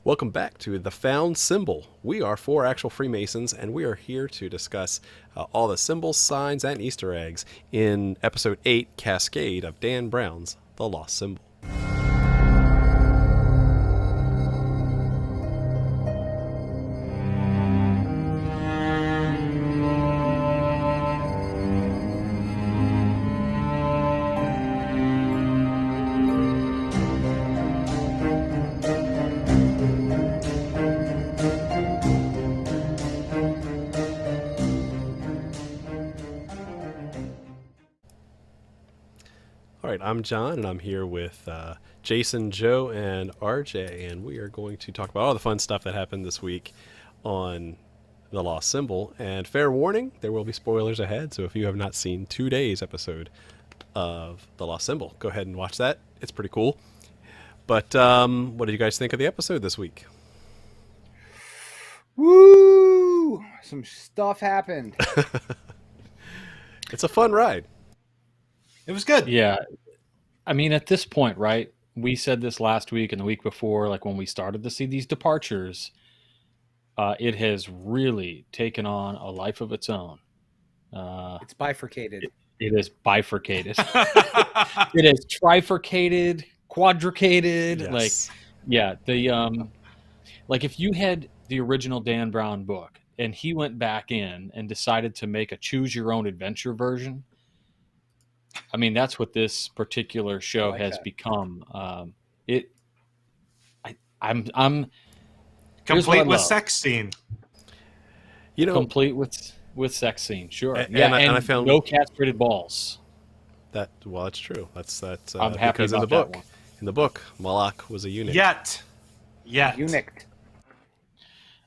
Welcome back to The Found Symbol. We are four actual Freemasons, and we are here to discuss all the symbols, signs, and Easter eggs in Episode 8, Cascade of Dan Brown's The Lost Symbol. All right, I'm John, and I'm here with Jason, Joe, and RJ, and we are going to talk about all the fun stuff that happened this week on The Lost Symbol. And fair warning, there will be spoilers ahead, so if you have not seen today's episode of The Lost Symbol, go ahead and watch that. It's pretty cool. But what did you guys think of the episode this week? Woo! Some stuff happened. It's a fun ride. It was good. Yeah. I mean, at this point, right? We said this last week and the week before, like when we started to see these departures, it has really taken on a life of its own. It's bifurcated. It is bifurcated. It is trifurcated, quadricated. Yes. Like, yeah, like if you had the original Dan Brown book and he went back in and decided to make a choose your own adventure version, I mean, that's what this particular show has become. I'm complete with sex scene. You know, complete with sex scene, sure. And and I found no castrated balls. Well, that's true. That's I'm happy because in the about book, that one. in the book, Malak was a eunuch. Yet. Eunuch.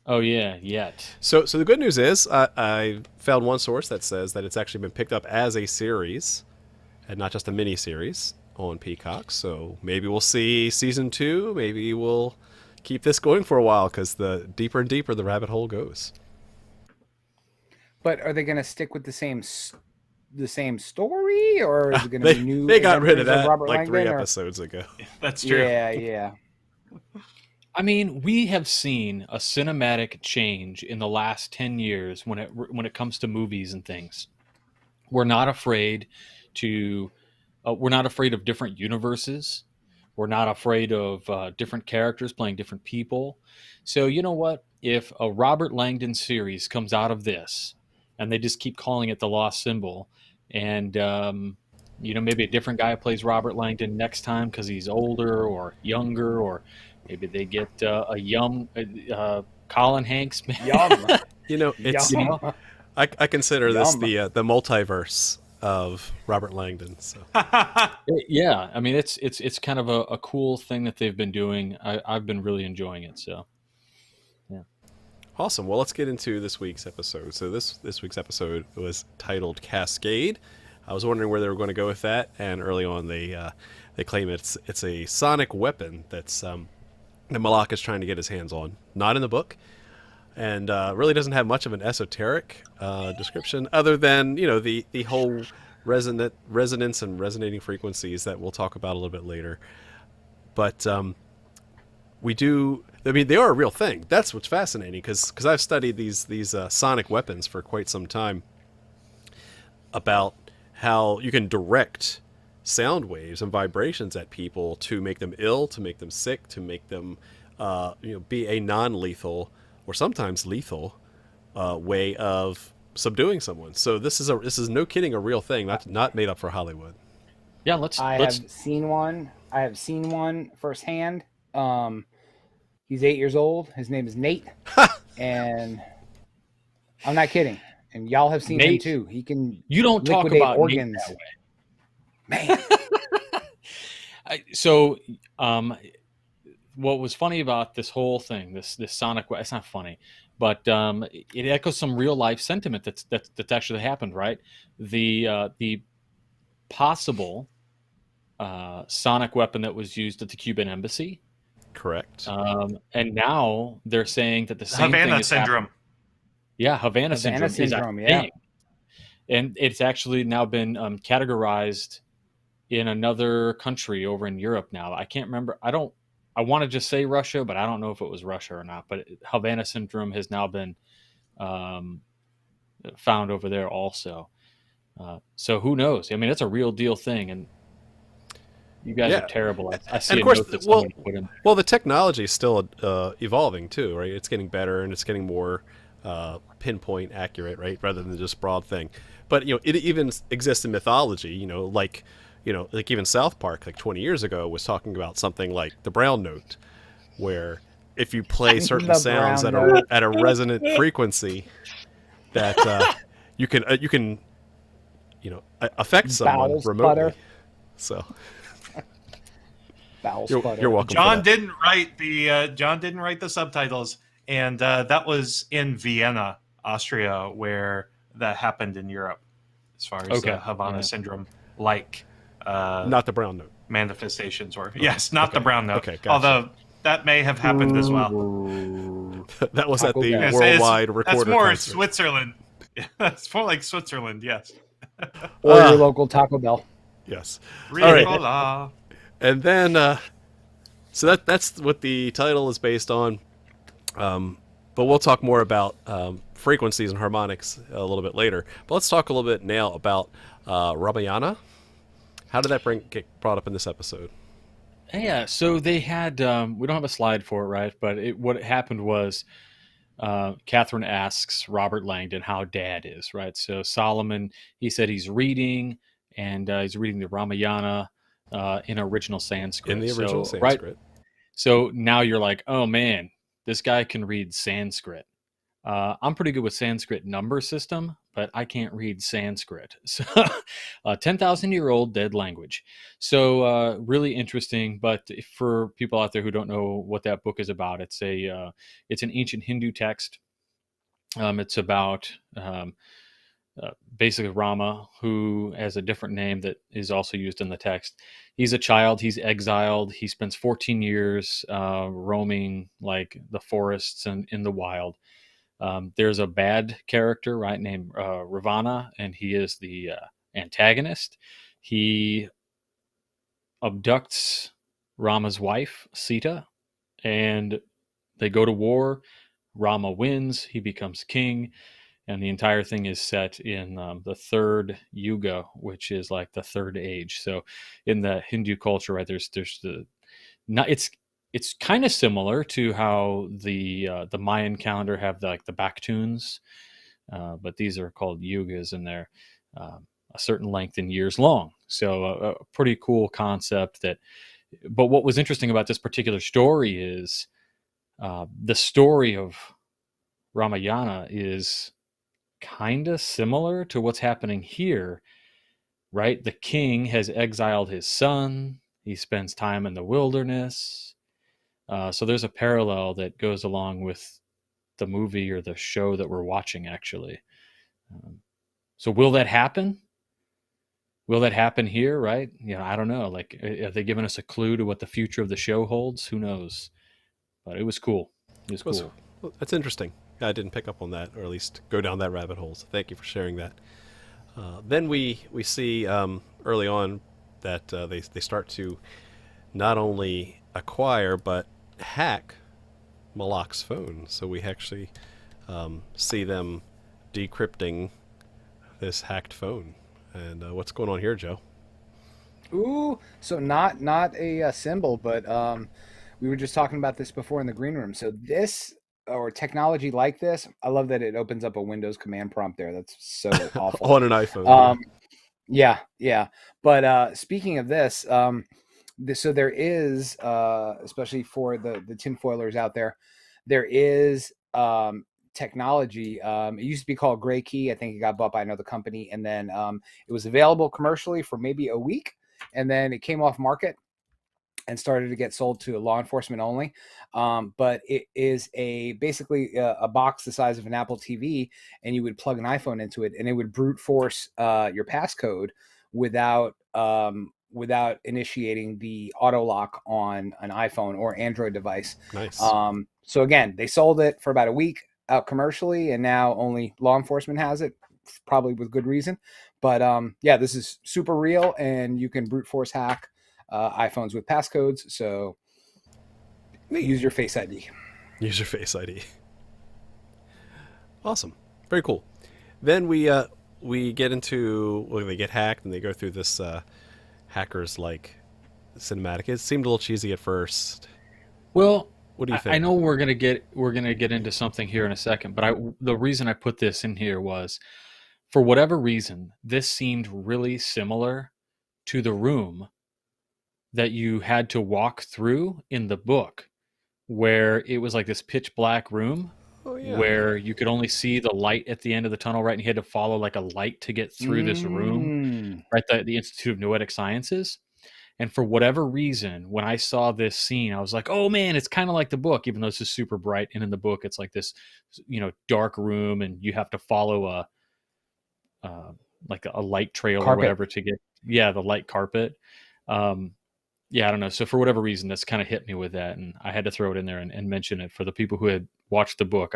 Oh yeah, yet. So the good news is I found one source that says that it's actually been picked up as a series and not just a mini series on Peacock. So maybe we'll see season 2. Maybe we'll keep this going for a while because the deeper and deeper the rabbit hole goes. But are they going to stick with the same story, or is it going to be new? They got rid of that Robert like Langdon, 3 or? episodes ago. That's true. Yeah. I mean, we have seen a cinematic change in the last 10 years when it comes to movies and things. We're not afraid of different universes. We're not afraid of different characters playing different people. So you know what? If a Robert Langdon series comes out of this and they just keep calling it The Lost Symbol, and maybe a different guy plays Robert Langdon next time because he's older or younger, or maybe they get a young Colin Hanks. Yum. It's Yum. I consider this Yum. the multiverse of Robert Langdon. So Yeah, I mean it's kind of a cool thing that they've been doing. I've been really enjoying it. So yeah, awesome. Well, let's get into this week's episode. So this week's episode was titled Cascade. I was wondering where they were going to go with that, and early on they claim it's a sonic weapon that's that Malak is trying to get his hands on. Not in the book, and really doesn't have much of an esoteric description, other than the whole resonance and resonating frequencies that we'll talk about a little bit later. But we do. I mean, they are a real thing. That's what's fascinating, because I've studied these sonic weapons for quite some time, about how you can direct sound waves and vibrations at people to make them ill, to make them sick, to make them be a non-lethal or sometimes lethal way of subduing someone. So this is no kidding a real thing, not made up for Hollywood. yeah. I have seen one. I have seen one firsthand. He's 8 years old. His name is Nate, and I'm not kidding. And y'all have seen him Nate, too. He can. You don't talk liquidate about organs. Nate that way. Man, So, what was funny about this whole thing, this sonic, it's not funny, but it echoes some real life sentiment that's actually happened, right? The possible sonic weapon that was used at the Cuban embassy. Correct. And now they're saying that the same thing Havana is syndrome. happening. Yeah, Havana syndrome is a yeah. thing. And it's actually now been categorized in another country over in Europe now. I can't remember. I don't I want to just say Russia, but I don't know if it was Russia or not. But Havana syndrome has now been um, found over there also. So who knows? I mean, it's a real deal thing, and you guys are Yeah, terrible. I and see of a course, note that somebody put in. well, the technology is still evolving too, right? It's getting better and it's getting more pinpoint accurate, right, rather than just broad thing. But it even exists in mythology. Like even South Park, like 20 years ago, was talking about something like the brown note, where if you play certain The sounds brown at note. a resonant frequency, that you can affect someone Bowels remotely. sputter. So Bowel you're sputter. welcome. John for that. didn't write the subtitles, and that was in Vienna, Austria, where that happened in Europe, as far as Okay, Havana yeah. syndrome like Not the brown note. manifestations were. Yes, not the Okay. brown note. Okay, gotcha. Although that may have happened as well. That was Taco at the Bell. worldwide That's recorder more concert. Switzerland. It's more like Switzerland. Yes. Or your local Taco Bell. Yes. Ricola. And then, so that's what the title is based on. But we'll talk more about frequencies and harmonics a little bit later. But let's talk a little bit now about Ramayana. How did that get brought up in this episode? Yeah, so they had we don't have a slide for it, right? But what happened was Catherine asks Robert Langdon how Dad is, right? So Solomon, he said he's reading, and he's reading the Ramayana in original Sanskrit. In the original So, right. Sanskrit. So now you're like, oh man, this guy can read Sanskrit. I'm pretty good with Sanskrit number system, but I can't read Sanskrit. So, 10,000-year-old dead language. So, really interesting. But for people out there who don't know what that book is about, it's an ancient Hindu text. It's about basically Rama, who has a different name that is also used in the text. He's a child. He's exiled. He spends 14 years roaming like the forests and in the wild. There's a bad character, right, named Ravana, and he is the antagonist. He abducts Rama's wife, Sita, and they go to war. Rama wins. He becomes king, and the entire thing is set in the third yuga, which is like the third age. So, in the Hindu culture, right, there's the not it's kind of similar to how the Mayan calendar have like the Baktuns, but these are called yugas, and they're a certain length in years long. So a pretty cool concept. But what was interesting about this particular story is the story of Ramayana is kind of similar to what's happening here, right? The king has exiled his son. He spends time in the wilderness. So there's a parallel that goes along with the movie or the show that we're watching, actually. So will that happen? Will that happen here, right? I don't know. Like, have they given us a clue to what the future of the show holds? Who knows? But it was cool. It was cool. Well, that's interesting. I didn't pick up on that, or at least go down that rabbit hole. So thank you for sharing that. Then we see early on that they start to not only acquire but hack Malak's phone. So we actually see them decrypting this hacked phone. And what's going on here, Joe? Ooh, so not a symbol, but we were just talking about this before in the green room. So this or technology like this, I love that it opens up a Windows command prompt there. That's so awful. On an iPhone. Yeah. But speaking of this, so there is, especially for the tinfoilers out there, there is technology. It used to be called Gray Key. I think it got bought by another company, and then it was available commercially for maybe a week, and then it came off market and started to get sold to law enforcement only. But it is basically a box the size of an Apple TV, and you would plug an iPhone into it, and it would brute force your passcode without initiating the auto lock on an iPhone or Android device. Nice. So again, they sold it for about a week out commercially, and now only law enforcement has it, probably with good reason. But yeah, this is super real, and you can brute force hack iPhones with passcodes. So Neat. Use your Face ID. Use your Face ID. Awesome. Very cool. Then we get into, well, they get hacked and they go through this hackers like cinematic. It seemed a little cheesy at first. Well, What do you think? I know we're gonna get into something here in a second, but the reason I put this in here was, for whatever reason, this seemed really similar to the room that you had to walk through in the book, where it was like this pitch black room Oh yeah. where you could only see the light at the end of the tunnel, right? And you had to follow like a light to get through this room, right? The Institute of Noetic Sciences. And for whatever reason, when I saw this scene, I was like, oh man, it's kind of like the book, even though it's just super bright. And in the book, it's like this, dark room, and you have to follow like a light trail Carpet. or whatever to get, the light carpet. I don't know. So for whatever reason, that's kind of hit me with that. And I had to throw it in there and mention it for the people who had read the book.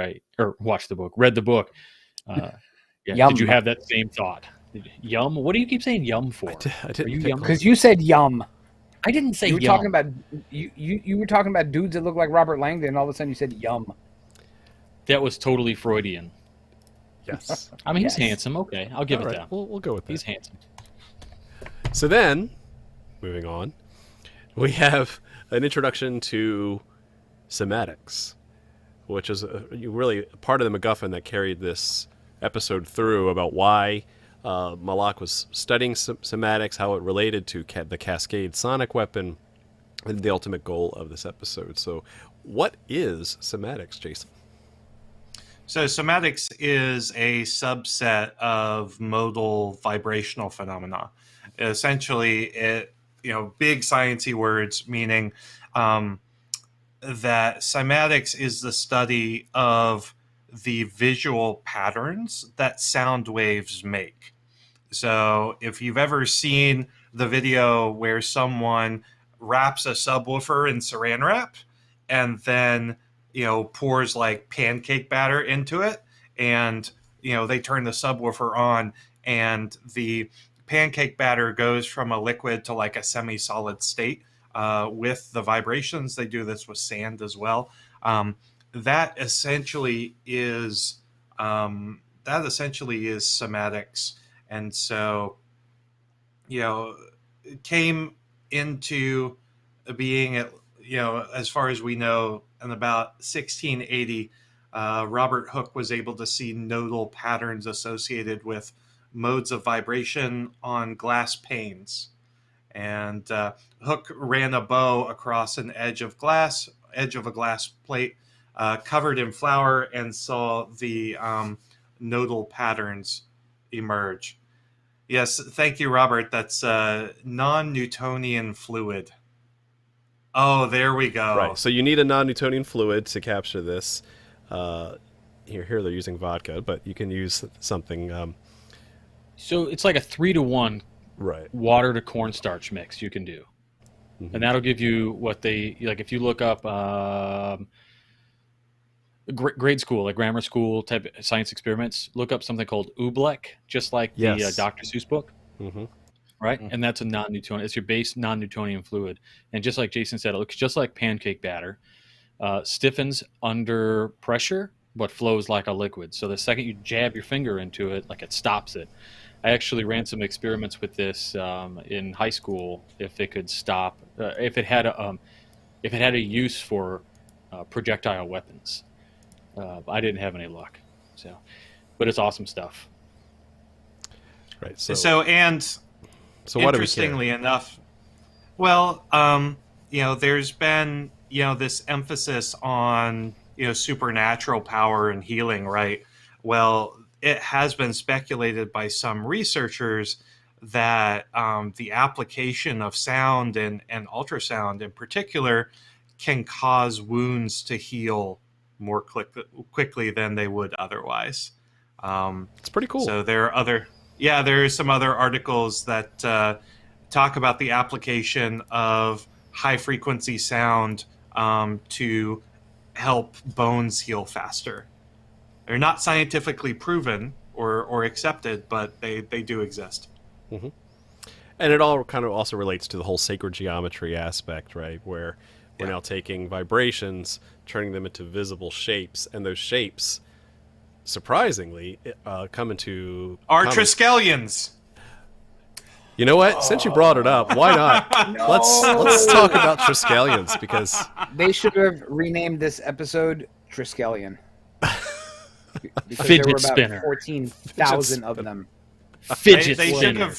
Yum. Did you have that same thought? Yum? What do you keep saying yum for? I didn't Are you pick yum? Because you said yum. I didn't say You were yum. talking about you were talking about dudes that look like Robert Langdon, and all of a sudden you said yum. That was totally Freudian. Yes. I mean, Yes. he's handsome. Okay, I'll give All it right. that. We'll go with that. He's handsome. So then, moving on, we have an introduction to somatics, which is really part of the MacGuffin that carried this episode through, about why Malak was studying somatics, how it related to the Cascade sonic weapon, and the ultimate goal of this episode. So what is somatics, Jason? So somatics is a subset of modal vibrational phenomena. Essentially, big sciencey words, meaning that cymatics is the study of the visual patterns that sound waves make. So if you've ever seen the video where someone wraps a subwoofer in saran wrap and then pours like pancake batter into it, and they turn the subwoofer on, and the pancake batter goes from a liquid to like a semi-solid state with the vibrations. They do this with sand as well. That essentially is somatics, and so it came into being at as far as we know, in about 1680, Robert Hooke was able to see nodal patterns associated with modes of vibration on glass panes. And Hooke ran a bow across an edge of a glass plate covered in flour, and saw the nodal patterns emerge. Yes, thank you, Robert. That's non-Newtonian fluid. Oh, there we go. Right. So you need a non-Newtonian fluid to capture this. Here they're using vodka, but you can use something. So it's like a 3-to-1 Right. water to cornstarch mix you can do. Mm-hmm. And that'll give you what they, like if you look up grade school, like grammar school type science experiments, look up something called Oobleck, just like the Dr. Seuss book. Mm-hmm. Right? And that's a non-Newtonian. It's your base non-Newtonian fluid. And just like Jason said, it looks just like pancake batter. Stiffens under pressure, but flows like a liquid. So the second you jab your finger into it, like it stops it. I actually ran some experiments with this in high school. If it could stop, if it had a use for projectile weapons. I didn't have any luck. So, but it's awesome stuff. Right. So why do we care? interestingly enough, well, there's been this emphasis on supernatural power and healing, right? Well, it has been speculated by some researchers that the application of sound and ultrasound in particular can cause wounds to heal more quickly than they would otherwise. It's pretty cool. So there are some other articles that talk about the application of high frequency sound to help bones heal faster. They're not scientifically proven or accepted, but they do exist. Mm-hmm. And it all kind of also relates to the whole sacred geometry aspect, right? Where We're now taking vibrations, turning them into visible shapes, and those shapes, surprisingly, come into Are Triskelions. You know what? Since you brought it up, why not? No. Let's talk about Triskelions, because They should have renamed this episode Triskelion. Because Fidget there were about spinner. 14,000 of them. Fidget They spinner.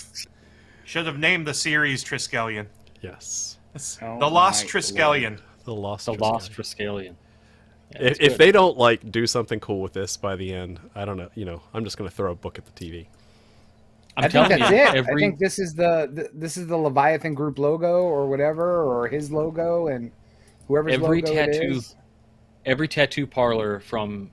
should have named the series Triskelion. yes, Oh The Lost my Triskelion. the lost. The Triskelion. Lost Triskelion. Yeah, it's If good. they don't like do something cool with this by the end, I don't know. You know, I'm just going to throw a book at the TV. I'm I think telling that's you, it. I every think this is the Leviathan Group logo or whatever, or his logo, and whoever's every logo tattoo, it is. every tattoo parlor from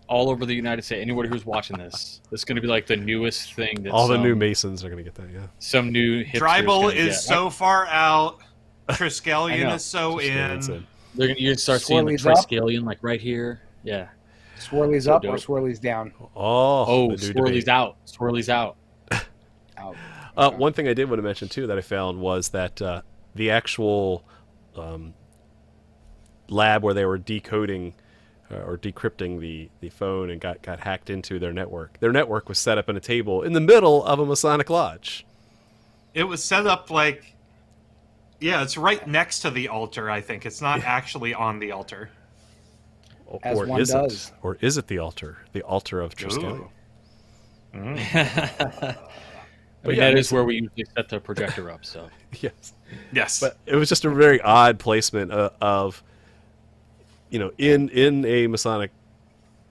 all over the United States, anybody who's watching this is going to be like the newest thing. That All the some, new Masons are going to get that. Yeah. some new hipster's Drybble gonna is get. so far out. I Triskelion know. is so Triskelions in. You're going to start seeing the Swirlies up. Triskelion like right here. Yeah. Swirlies So up or dope. swirlies down. Oh, Oh, the new swirlies debate. out. Swirlies out. Out. One thing I did want to mention too that I found was that the actual lab where they were decoding or decrypting the phone and got hacked into their network. Their network was set up in a table in the middle of a Masonic lodge. It was set up like, yeah, it's right next to the altar. I think it's not actually on the altar. As Or one is does. it? Or is it the altar? The altar of Triskelion. I mean, yeah, that it's- is where we usually set the projector up. So Yes. Yes, But it was just a very odd placement of, you know, in a Masonic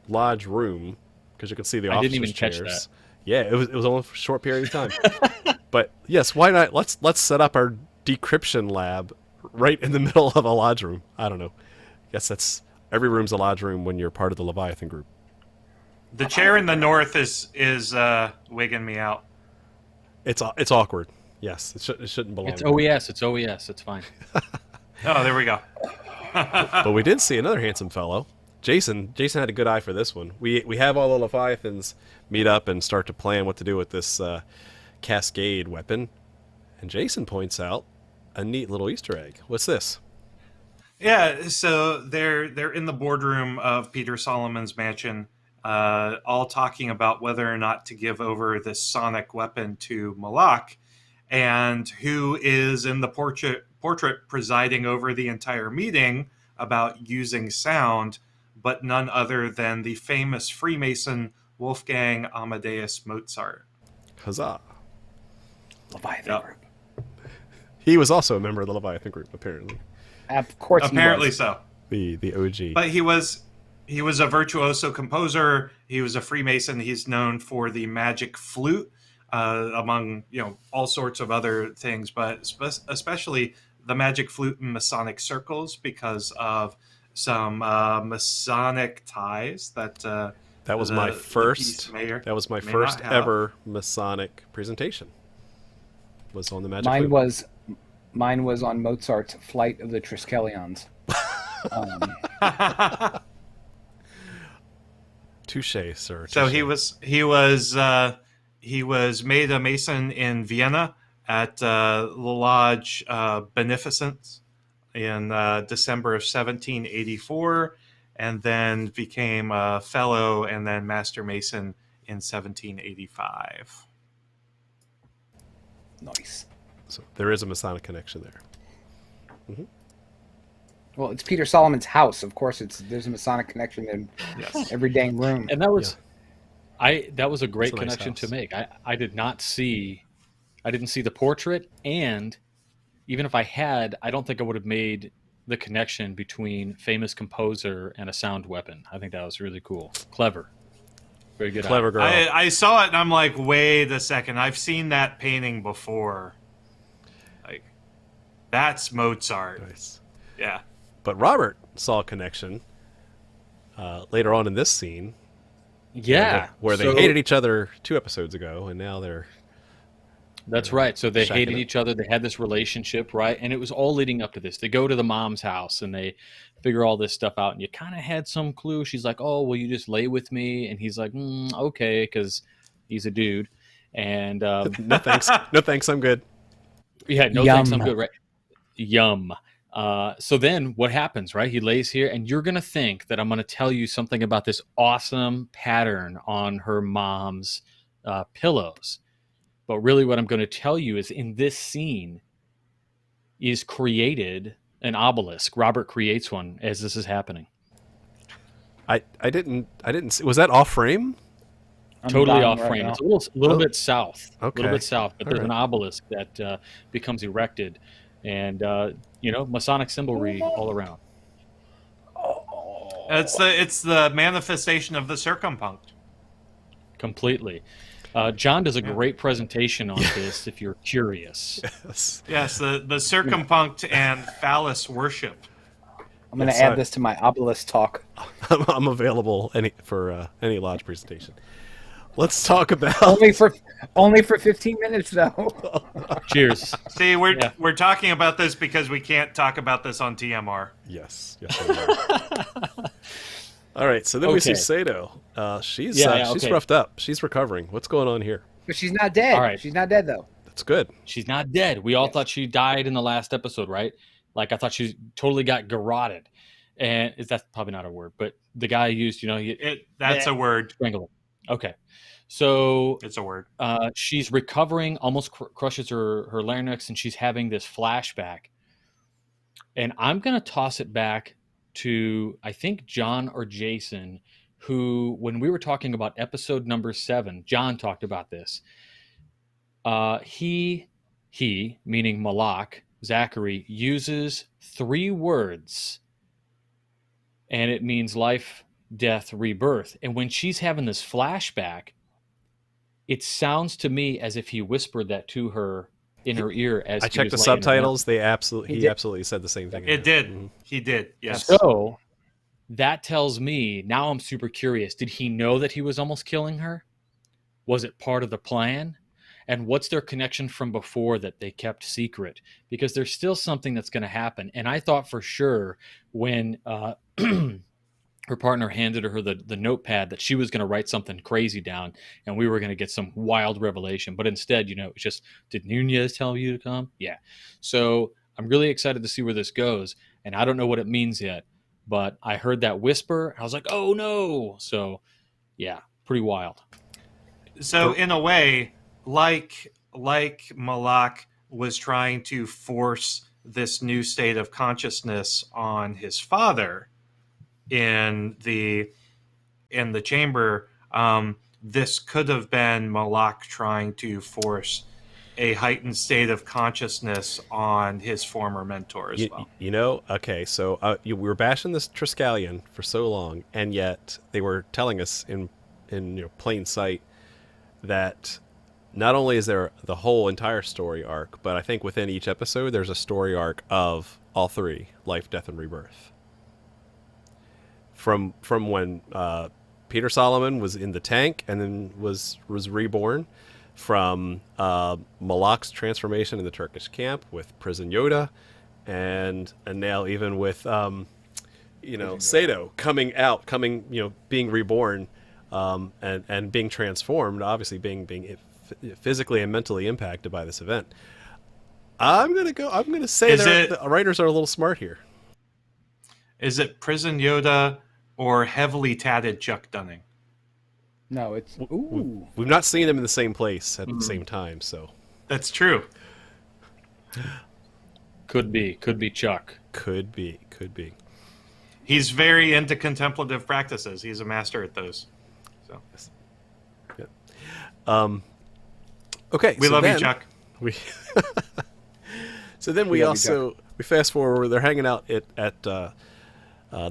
lodge room, because you can see the I officers' didn't even catch chairs. that. Yeah, it was only for a short period of time. But yes, why not? Let's set up our decryption lab right in the middle of a lodge room. I don't know. Guess that's every room's a lodge room when you're part of the Leviathan group. the chair in the north is wigging me out. It's awkward. Yes, it shouldn't belong. it's there. OES. It's OES. It's fine. Oh, there we go. But we did see another handsome fellow. Jason had a good eye for this one. We have all the Leviathans meet up and start to plan what to do with this Cascade weapon. And Jason points out a neat little Easter egg. What's this? Yeah, so they're in the boardroom of Peter Solomon's mansion, all talking about whether or not to give over this sonic weapon to Malak, and who is in the portrait presiding over the entire meeting about using sound, but none other than the famous Freemason Wolfgang Amadeus Mozart. Huzzah. Leviathan Yep. Group. He was also a member of the Leviathan group, apparently. Of course Apparently he was. so. The OG. But he was a virtuoso composer. He was a Freemason. He's known for the magic flute, among all sorts of other things, but especially the magic flute in Masonic circles because of some Masonic ties that. That was the- my the first. piece may or That was my may first not have. ever Masonic presentation. Was on the magic Mine flute. was on Mozart's Flight of the Triskelions. Touche, sir. So touche. he was made a Mason in Vienna at the Lodge Beneficence in December of 1784, and then became a fellow and then Master Mason in 1785. Nice. So there is a Masonic connection there. Well, it's Peter Solomon's house. Of course, there's a Masonic connection in Yes. every dang room. And that was, that was a great It's a nice connection to house. make. I didn't see the portrait, and even if I had, I don't think I would have made the connection between famous composer and a sound weapon. I think that was really cool, clever, very good. Clever girl. I saw it and I'm like, wait a second, I've seen that painting before. Like, that's Mozart. Nice. Yeah. But Robert saw a connection later on in this scene. Yeah, Where they so- hated each other 2 episodes ago, and now they're. That's right. So they Shacking hated up. each other. They had this relationship, right? And it was all leading up to this. They go to the mom's house and they figure all this stuff out. And you kind of had some clue. She's like, "Oh, will you just lay with me?" And he's like, "Okay," because he's a dude. And No thanks. No thanks. I'm good. yeah, no Yum. thanks, I'm good. Right? Yum. So then what happens, right? He lays here, and you're going to think that I'm going to tell you something about this awesome pattern on her mom's pillows. But really what I'm going to tell you is in this scene is created an obelisk. Robert creates one as this is happening. I didn't see, was that off frame? I'm Totally dying off right frame. now. It's a little Oh. bit south. Okay. A little bit south, but All there's right. an obelisk that becomes erected, and Masonic symbolry all around. It's the manifestation of the circumpunct. Completely. John does a great presentation on this if you're curious. Yes. Yes, the circumpunct and phallus worship. I'm going to Yes, add this to my obelisk talk. I'm available for any lodge presentation. Let's talk about only for 15 minutes though. Cheers. See, we're talking about this because we can't talk about this on TMR. Yes. All right, so then we see Okay. Sato. She's okay. roughed up. She's recovering. What's going on here? But she's not dead. All right. She's not dead though. That's good. She's not dead. We all Yes. thought she died in the last episode, right? Like I thought she totally got garroted. And that's probably not a word, but the guy used, That's a word. strangle him. Okay. So It's a word. she's recovering, almost crushes her larynx, and she's having this flashback. And I'm going to toss it back to, I think, John or Jason, who, when we were talking about episode number 7, John talked about this. He, meaning Malak, Zachary, uses 3 words, and it means life, death, rebirth. And when she's having this flashback, it sounds to me as if he whispered that to her in her ear as I checked the subtitles. He absolutely said the same thing. It did. Mm-hmm. He did. Yes. So that tells me, now I'm super curious. Did he know that he was almost killing her? Was it part of the plan? And what's their connection from before that they kept secret? Because there's still something that's going to happen. And I thought for sure when her partner handed her the notepad that she was going to write something crazy down and we were going to get some wild revelation. But instead, it's just, did Nunez tell you to come? Yeah. So I'm really excited to see where this goes. And I don't know what it means yet, but I heard that whisper. I was like, oh no. So yeah, pretty wild. So in a way, like Malak was trying to force this new state of consciousness on his father in the chamber, this could have been Malak trying to force a heightened state of consciousness on his former mentor as well. Okay, so we were bashing this Triskelion for so long, and yet they were telling us in plain sight that not only is there the whole entire story arc, but I think within each episode there's a story arc of all 3: life, death, and rebirth. From when Peter Solomon was in the tank and then was reborn, from Malak's transformation in the Turkish camp with Prison Yoda, and now even with Sato being reborn, and being transformed, obviously being physically and mentally impacted by this event. I'm gonna say the writers are a little smart here. Is it Prison Yoda or heavily tatted Chuck Dunning? No, it's We've not seen them in the same place at the same time, so That's true. Could be Chuck. could be. He's very into contemplative practices. He's a master at those. So Yeah. Okay. we love you, Chuck. We so then we fast forward. They're hanging out at the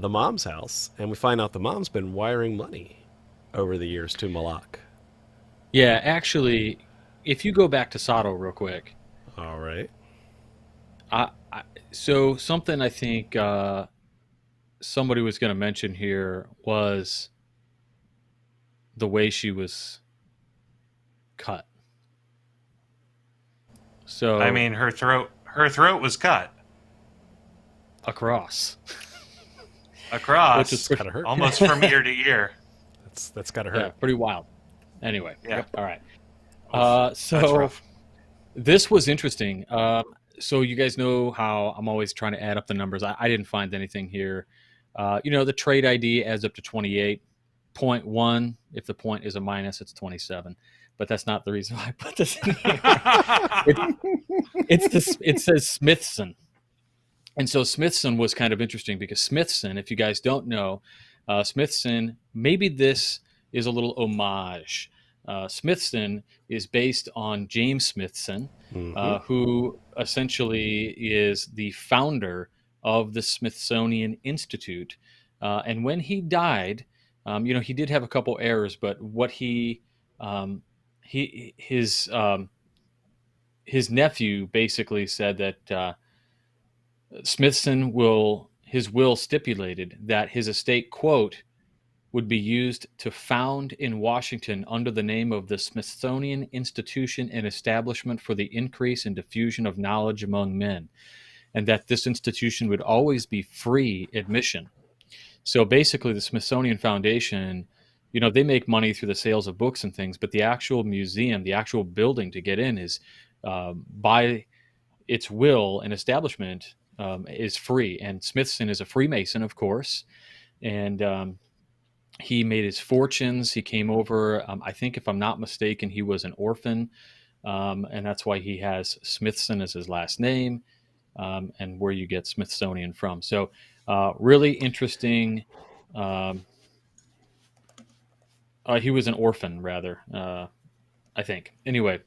mom's house, and we find out the mom's been wiring money over the years to Malak. Yeah, actually, if you go back to Sato real quick. All right. So something I think somebody was going to mention here was the way she was cut. So I mean, her throat was cut across. across, Which is Gotta hurt. almost from ear to ear. That's gotta Yeah, hurt. pretty wild. Anyway, Yeah. all right. That's So rough. this was interesting. So you guys know how I'm always trying to add up the numbers. I didn't find anything here. The trade ID adds up to 28.1. If the point is a minus, it's 27. But that's not the reason why I put this in here. It says Smithson. And so Smithson was kind of interesting because Smithson, if you guys don't know, Smithson, maybe this is a little homage. Smithson is based on James Smithson, who essentially is the founder of the Smithsonian Institute. And when he died, he did have a couple errors, but what his nephew basically said that his will stipulated that his estate, quote, would be used to found in Washington under the name of the Smithsonian Institution and Establishment for the Increase and Diffusion of Knowledge Among Men, and that this institution would always be free admission. So basically the Smithsonian Foundation, they make money through the sales of books and things, but the actual museum, the actual building to get in is by its will and establishment is free. And Smithson is a Freemason, of course, and he made his fortunes. He came over, I think if I'm not mistaken, he was an orphan, and that's why he has Smithson as his last name, and where you get Smithsonian from. So really interesting. He was an orphan, rather, I think. Anyway,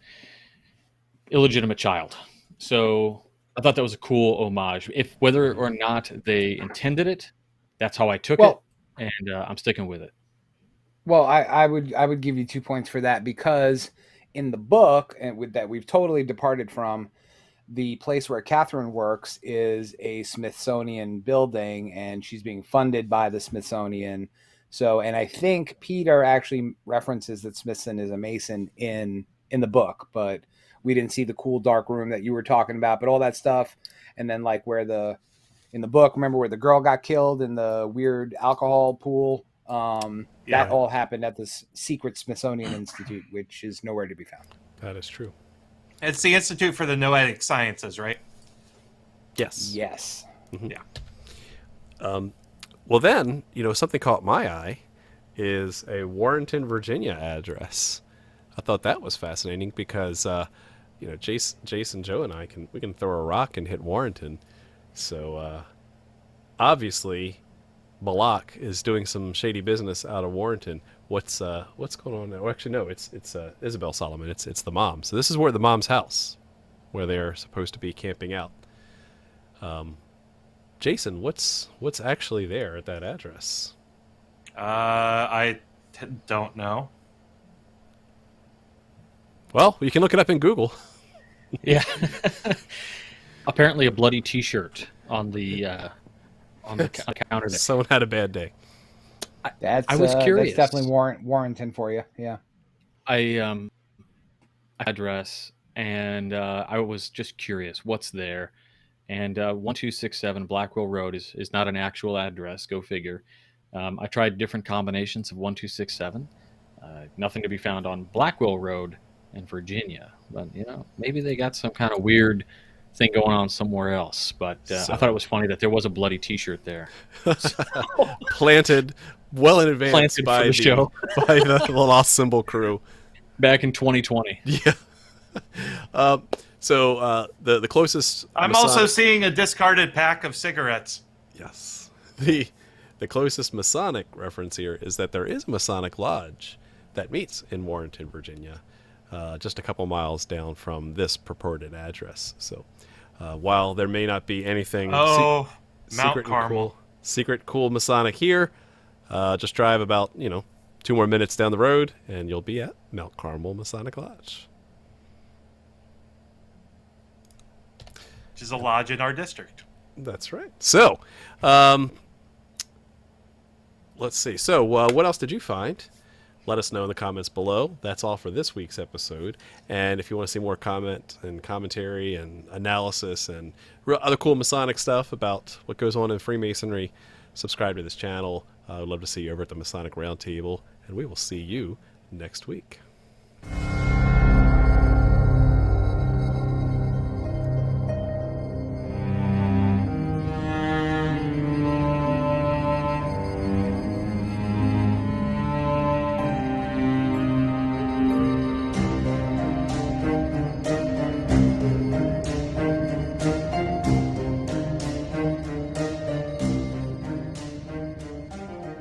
illegitimate child. So I thought that was a cool homage. Whether or not they intended it, that's how I took it. And I'm sticking with it. Well, I would give you 2 points for that, because in the book, and with that we've totally departed from, the place where Catherine works is a Smithsonian building, and she's being funded by the Smithsonian. So, and I think Peter actually references that Smithson is a Mason in the book, but we didn't see the cool dark room that you were talking about, but all that stuff. And then like in the book, remember where the girl got killed in the weird alcohol pool? That all happened at this secret Smithsonian Institute, which is nowhere to be found. That is true. It's the Institute for the Noetic Sciences, right? Yes. Yes. Mm-hmm. Yeah. Well, then, something caught my eye is a Warrenton, Virginia address. I thought that was fascinating because, Jason, Joe, and we can throw a rock and hit Warrenton. So, obviously, Balak is doing some shady business out of Warrenton. What's going on now? Well, actually, no, it's Isabel Solomon. It's the mom. So this is where the mom's house, where they're supposed to be camping out. Jason, what's actually there at that address? I don't know. Well, you can look it up in Google. Yeah. Apparently a bloody T-shirt on the counter there. Someone had a bad day. I was curious. That's definitely Warrenton for you. Yeah. Address, and I was just curious what's there. And 1267 Blackwell Road is not an actual address. Go figure. I tried different combinations of 1267. Nothing to be found on Blackwell Road in Virginia. But, maybe they got some kind of weird thing going on somewhere else. But I thought it was funny that there was a bloody T-shirt there. Planted well in advance by the show. By the Lost Symbol crew. Back in 2020. Yeah. So the closest... I'm also seeing a discarded pack of cigarettes. Yes. The closest Masonic reference here is that there is a Masonic lodge that meets in Warrenton, Virginia, just a couple miles down from this purported address. So while there may not be anything Mount secret Carmel. Cool Masonic here, just drive about 2 more minutes down the road and you'll be at Mount Carmel Masonic Lodge. Which is a lodge in our district. That's right. So, let's see. So, what else did you find? Let us know in the comments below. That's all for this week's episode. And if you want to see more comment and commentary and analysis and other cool Masonic stuff about what goes on in Freemasonry, subscribe to this channel. I'd love to see you over at the Masonic Roundtable, and we will see you next week.